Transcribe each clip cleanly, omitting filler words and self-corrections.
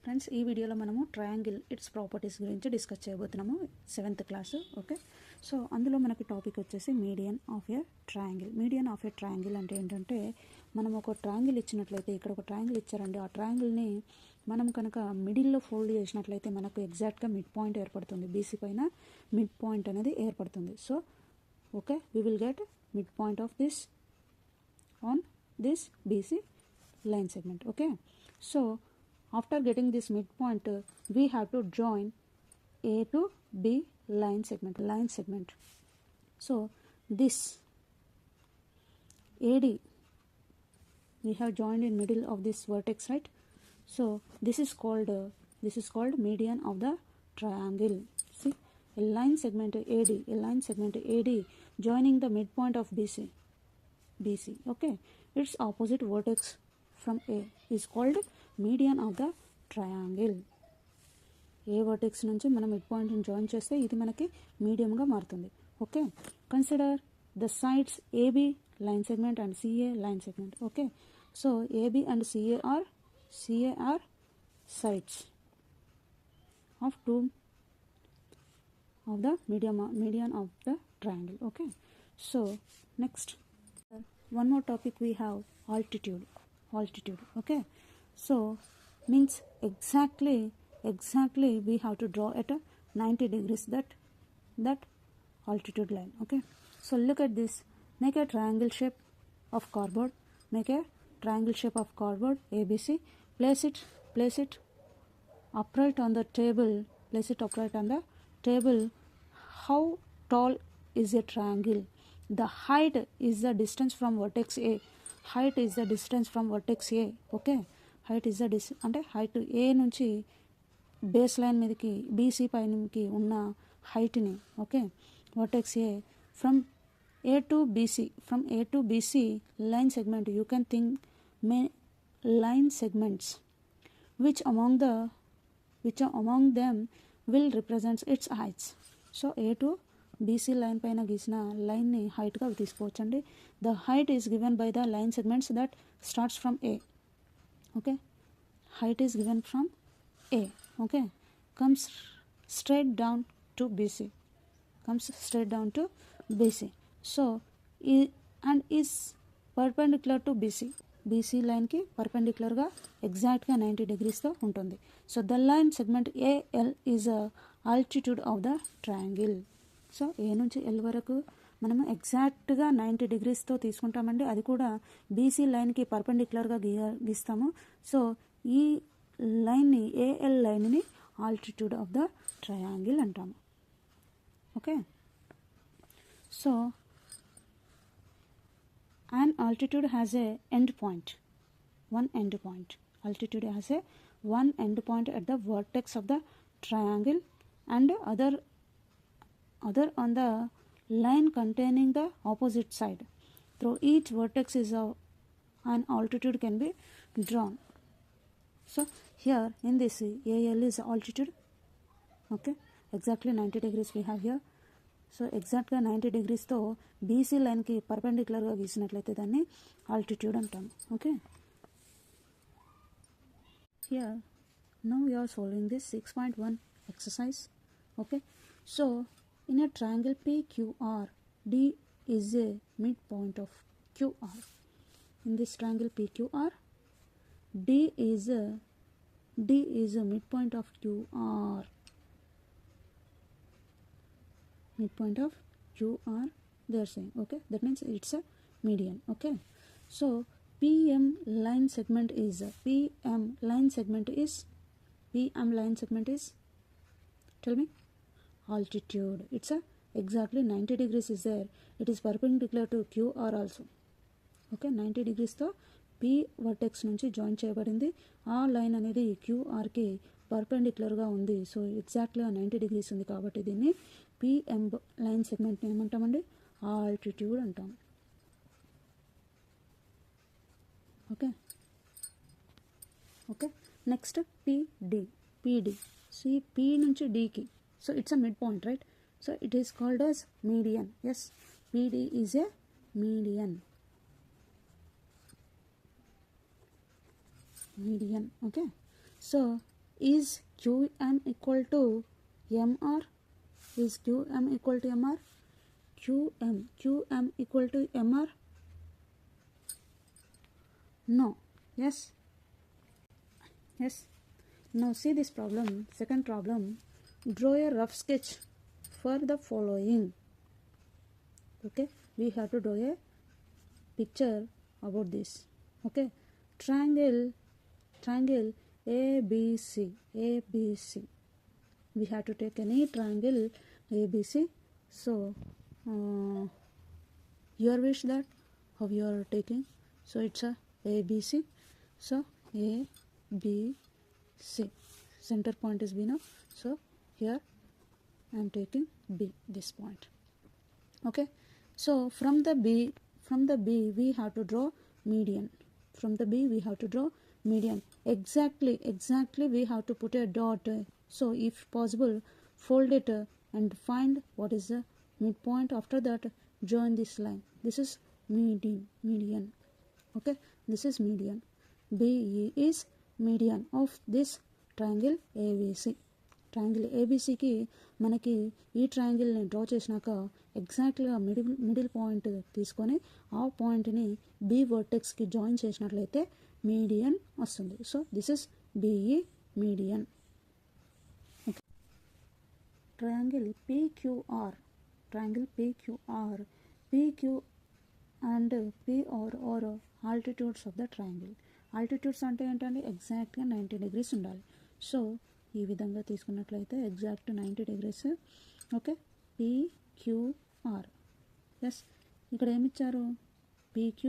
Friends, ఈ వీడియోలో మనము ట్రయాంగిల్ ఇట్స్ ప్రాపర్టీస్ గురించి డిస్కస్ చేయబోతున్నాము. 7th class. ఓకే, సో అందులో మనకి టాపిక్ వచ్చేసి median of a triangle. Median of a triangle అంటే ఏంటంటే, మనం ఒక ట్రయాంగిల్ ఇచ్చినట్లయితే, ఇక్కడ ఒక ట్రయాంగిల్ ఇచ్చారండి, ఆ ట్రయాంగిల్ని మనం కనుక మిడిల్లో ఫోల్డ్ చేసినట్లయితే మనకు ఎగ్జాక్ట్గా మిడ్ పాయింట్ ఏర్పడుతుంది. బీసీ పైన మిడ్ పాయింట్ అనేది ఏర్పడుతుంది. So okay, we will get mid point of this on this BC line segment. Okay, so after getting this midpoint, we have to join A to B line segment. So this AD we have joined in middle of this vertex, right? So this is called median of the triangle. See, a line segment AD joining the midpoint of BC. Okay, its opposite vertex from A is called median of the triangle. A vertex నుంచి మనం mid పాయింట్ని join చేస్తే ఇది మనకి మీడియంగా మారుతుంది. Okay, consider the sides AB line segment and CA line segment. Okay, so AB and CA are sides of two of the median of the triangle. Okay, so next one more topic we have altitude. Okay, so means exactly we have to draw at a 90 degrees that altitude line. Okay, so look at this. Make a triangle shape of cardboard. ABC. Place it upright on the table. How tall is a triangle? The height is the distance from vertex A. Okay, height is the అంటే height A నుంచి base line మీదకి BC పైనకి ఉన్న హైట్ని, okay, vertex A from A to BC line segment. You can think may line segments which among them will represent its heights. So A to BC line పైన గీసిన లైన్ని హైట్గా తీసుకోవచ్చండి. The height is given by the line segments that starts from A. Okay, height is given from A. Okay, comes straight down to BC. So and is perpendicular to BC లైన్కి పర్పెండిక్యులర్గా ఎగ్జాక్ట్గా 90 degreesతో ఉంటుంది. So the line segment AL is altitude of the triangle. So A నుంచి L వరకు మనము ఎగ్జాక్ట్గా 90 degreesతో తీసుకుంటామండి. అది కూడా బీసీ లైన్కి పర్పెండిక్యులర్గా గీస్తాము. సో ఈ లైన్ని ఏఎల్ లైన్ని ఆల్టిట్యూడ్ ఆఫ్ ద ట్రయాంగిల్ అంటాము. Okay, so an altitude has a end point. Altitude has a one end point at the vertex of the triangle and other on the line containing the opposite side. Through each vertex is an altitude can be drawn. So here in this AL is altitude. Okay, exactly 90 degrees we have here. So ఎగ్జాక్ట్గా 90 degreesతో BC లైన్కి పర్పెండిక్యులర్గా గీసినట్లయితే దాన్ని altitude అంటాము. Okay, here now you are solving this 6.1 exercise. Okay, so in a triangle PQR, D is a midpoint of QR. In this triangle PQR, D is a midpoint of QR. Midpoint of QR they are saying. Okay, that means it's a median. Okay, so PM line segment is tell me altitude. It's a exactly 90 degrees is there. It is perpendicular to QR also. Okay, 90 degrees తో P vertex నుంచి join చేయబడింది. ఆ line అనేది QRకి పర్పెండిక్యులర్గా ఉంది. So ఎగ్జాక్ట్గా 90 degrees ఉంది కాబట్టి దీన్ని పిఎం లైన్ సెగ్మెంట్ని ఏమంటామండి? ఆల్టిట్యూడ్ అంటాం. Okay, next PD. సో ఈ పీ నుంచి డీకి, so it's a mid point, right? So it is called as median. Yes, PD is a median. Okay, so is QM equal to MR? Is QM equal to MR? QM equal to MR? No. Yes. Now see this problem. Second problem. Draw a rough sketch for the following. Okay, we have to draw a picture about this. Okay, triangle ABC. We have to take any triangle ABC. So your wish that how you are taking. So it's a ABC. So ABC, center point is B now. So here I am taking B, this point. Okay, so from the B we have to draw median. From the B we have to draw median. Exactly we have to put a dot. So if possible, fold it and find what is the midpoint. After that, join this line. This is median. Okay, this is median. BE is median of this triangle ABC. Triangle ఏబీసీకి మనకి ఈ ట్రయాంగిల్ని draw చేసినాక ఎగ్జాక్ట్గా middle point తీసుకొని ఆ పాయింట్ని B వర్టెక్స్కి join చేసినట్లయితే మీడియన్ వస్తుంది. So this is BE median. Triangle PQR PQ and PR are altitudes of the triangle. Altitudes అంటే ఏంటంటే ఎగ్జాక్ట్గా 90 degrees ఉండాలి. సో ఈ విధంగా తీసుకున్నట్లయితే exact 90 degrees. Okay, PQR. Yes, ఇక్కడ ఏమిచ్చారు PQ.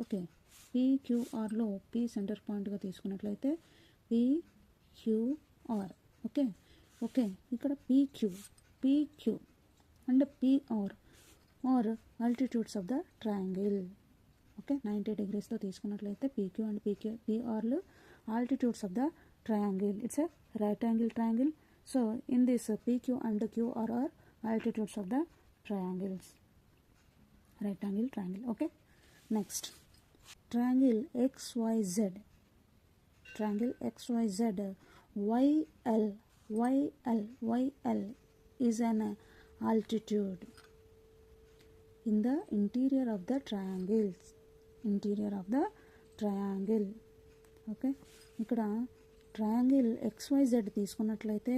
ఓకే, PQRలో P సెంటర్ పాయింట్గా తీసుకున్నట్లయితే PQR. ఓకే, ఇక్కడ PQ and PR are altitudes of the triangle. Okay, 90 degreesతో తీసుకున్నట్లయితే PQ అండ్ PRలు altitudes of the triangle. It's a right angle triangle. So in this PQ and QR are altitudes of the triangles. Right angle triangle. Okay, next triangle XYZ. YL is an altitude in the interior of the triangle. Okay, ఇక్కడ triangle XYZ తీసుకున్నట్లయితే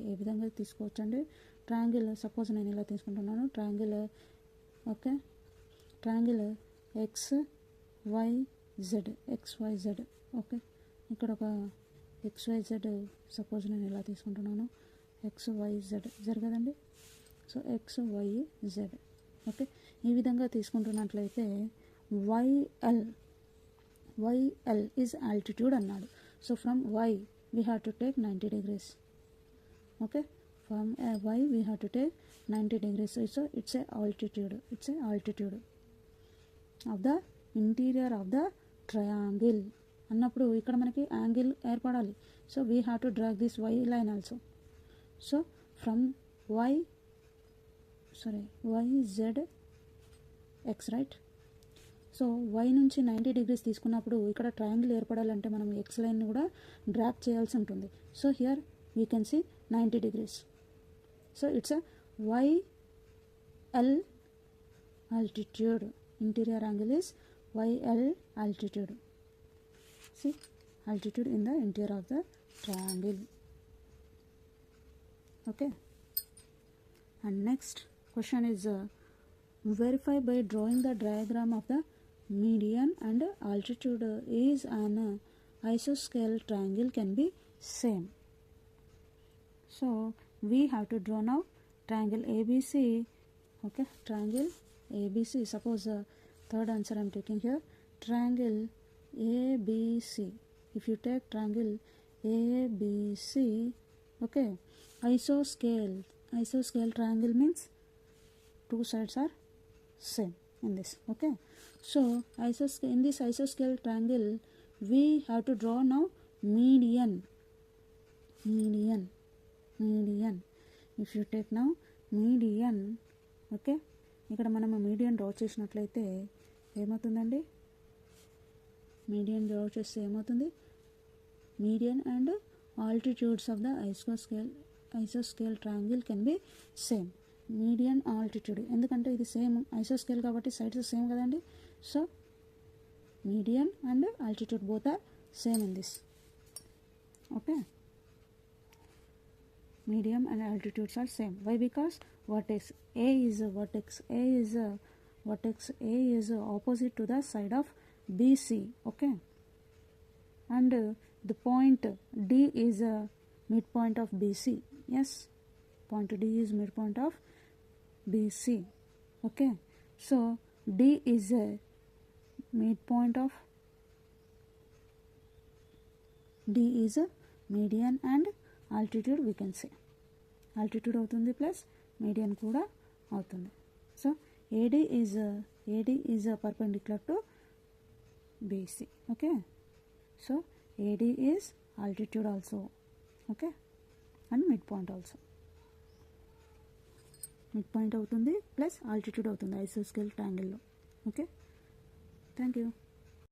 ఏ విధంగా తీసుకోవచ్చు అండి. Triangle suppose నేను ఇలా తీసుకుంటున్నాను. Triangle XYZ. Okay, ఇక్కడ ఒక XYZ సపోజ్ నేను ఇలా తీసుకుంటున్నాను. XYZ జరగదండి. So XYZ. ఓకే, ఈ విధంగా తీసుకుంటున్నట్లయితే YL is altitude అన్నాడు. So from Y we have to take 90 degrees. Okay, from Y we have to take 90 degrees. So it's a altitude of the interior of the triangle అన్నప్పుడు ఇక్కడ మనకి angle ఏర్పడాలి. So we have to drag this Y line also. So from YZX, right? So Y నుంచి 90 degrees తీసుకున్నప్పుడు ఇక్కడ triangle ఏర్పడాలంటే మనం X లైన్ని కూడా డ్రాగ్ చేయాల్సి ఉంటుంది. So here we can see 90 degrees. So it's a YL altitude. Interior angle is YL altitude. See, altitude in the interior of the triangle. Okay, and next question is verify by drawing the diagram of the median and altitude is an isosceles triangle can be same. So we have to draw now triangle ABC. Okay, triangle ABC. Suppose third answer I am taking here, triangle ABC. If you take triangle ABC, okay, isoscale triangle means two sides are same in this. Okay, so in this isoscale triangle we have to draw now median. If you take now median, okay, ఇక్కడ మనం median draw చేసినట్లయితే ఏమవుతుందండి? Median draw చేస్తే ఏమవుతుంది? median and altitudes of the isoscale triangle can be same. Median altitude ఎందుకంటే ఇది same ఐసోస్కేల్ కాబట్టి సైడ్స్ సేమ్ కదండి. So median and altitude both are same in this. Okay, medium and altitudes are same. Why? Because vertex A is opposite to the side of BC. Okay, and the point D is a midpoint of BC. Yes, point D is midpoint of BC. Okay, so D is a midpoint of D is a median and altitude we can say altitude అవుతుంది plus median కూడా అవుతుంది. So AD is perpendicular to BC. Okay, so AD is altitude also. Okay, and mid point also. Mid point అవుతుంది plus altitude అవుతుంది ఐసోస్కేల్ ట్రయాంగిల్లో. Okay, thank you.